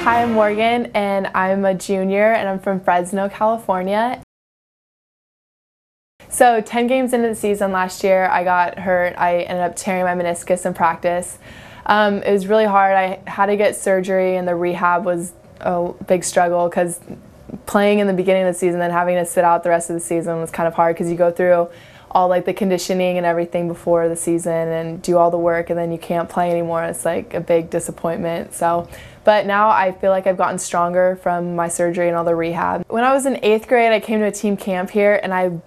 Hi, I'm Morgan, and I'm a junior, and I'm from Fresno, California. So 10 games into the season last year, I got hurt. I ended up tearing my meniscus in practice. It was really hard. I had to get surgery, and the rehab was a big struggle because playing in the beginning of the season and having to sit out the rest of the season was kind of hard because you go through all like the conditioning and everything before the season and do all the work, and then you can't play anymore. It's like a big disappointment. But now I feel like I've gotten stronger from my surgery and all the rehab. When I was in 8th grade, I came to a team camp here, and I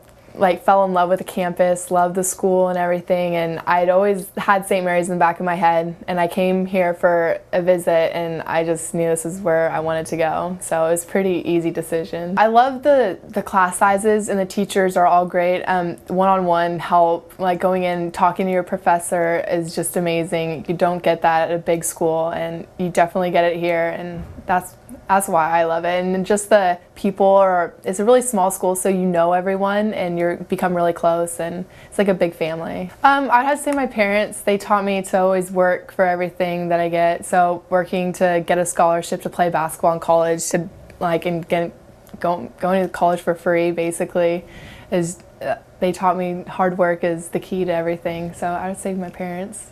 fell in love with the campus, loved the school and everything, and I'd always had St. Mary's in the back of my head, and I came here for a visit, and I just knew this is where I wanted to go, so it was a pretty easy decision. I love the class sizes, and the teachers are all great. One-on-one help, like going in, talking to your professor is just amazing. You don't get that at a big school, and you definitely get it here, and that's why I love it. And just the people it's a really small school, so you know everyone and you become really close, and it's like a big family. I'd have to say my parents, they taught me to always work for everything that I get. So working to get a scholarship to play basketball in college, to going to college for free basically, is they taught me hard work is the key to everything. So I would say my parents.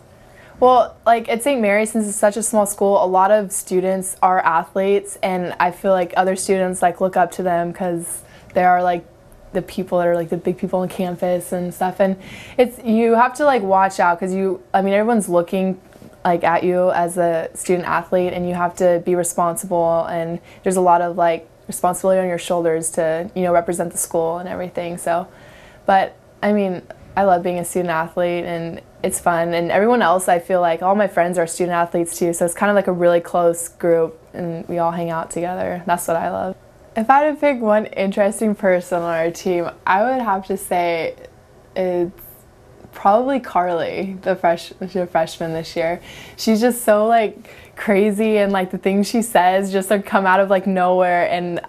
Well, like at St. Mary's, since it's such a small school, a lot of students are athletes, and I feel like other students like look up to them because they are like the people that are like the big people on campus and stuff. And you have to like watch out because everyone's looking like at you as a student athlete, and you have to be responsible, and there's a lot of like responsibility on your shoulders to, represent the school and everything. So, but I love being a student athlete, and it's fun, and everyone else, I feel like all my friends are student athletes too, so it's kind of like a really close group, and we all hang out together. That's what I love. If I had to pick one interesting person on our team, I would have to say it's probably Carly, the freshman this year. She's just so like crazy, and like the things she says just like come out of like nowhere, and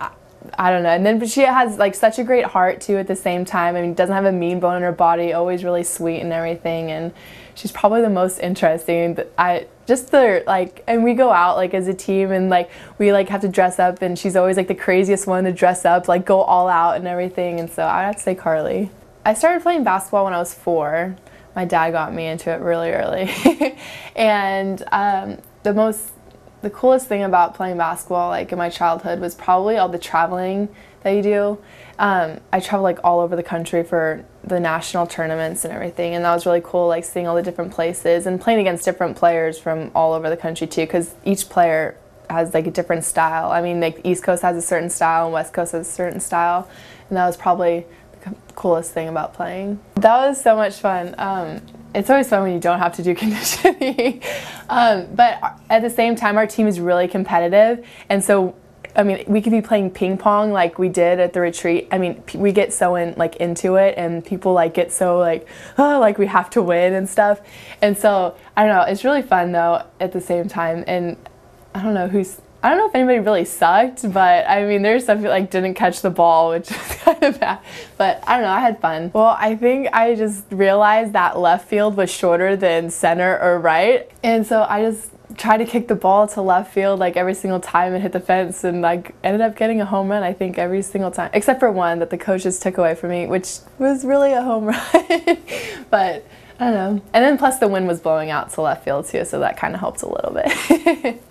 I don't know. And then she has like such a great heart too at the same time. Doesn't have a mean bone in her body, always really sweet and everything, and she's probably the most interesting. And we go out like as a team, and like we like have to dress up, and she's always like the craziest one to dress up, like go all out and everything, and so I'd have to say Carly. I started playing basketball when I was 4. My dad got me into it really early. And the coolest thing about playing basketball like in my childhood was probably all the traveling that you do. I traveled like all over the country for the national tournaments and everything, and that was really cool, like seeing all the different places and playing against different players from all over the country too, because each player has like a different style. Like East Coast has a certain style and West Coast has a certain style, and that was probably the coolest thing about playing. That was so much fun. It's always fun when you don't have to do conditioning. But at the same time, our team is really competitive, and so we could be playing ping pong like we did at the retreat. We get so into it, and people like get so like, oh, like we have to win and stuff. And so I don't know, it's really fun though at the same time. And I don't know if anybody really sucked, but there's some who like didn't catch the ball, which is kind of bad. But I don't know, I had fun. Well, I think I just realized that left field was shorter than center or right, and so I just tried to kick the ball to left field like every single time and hit the fence, and like ended up getting a home run I think every single time, except for one that the coaches took away from me, which was really a home run. But I don't know. And then plus the wind was blowing out to left field too, so that kind of helped a little bit.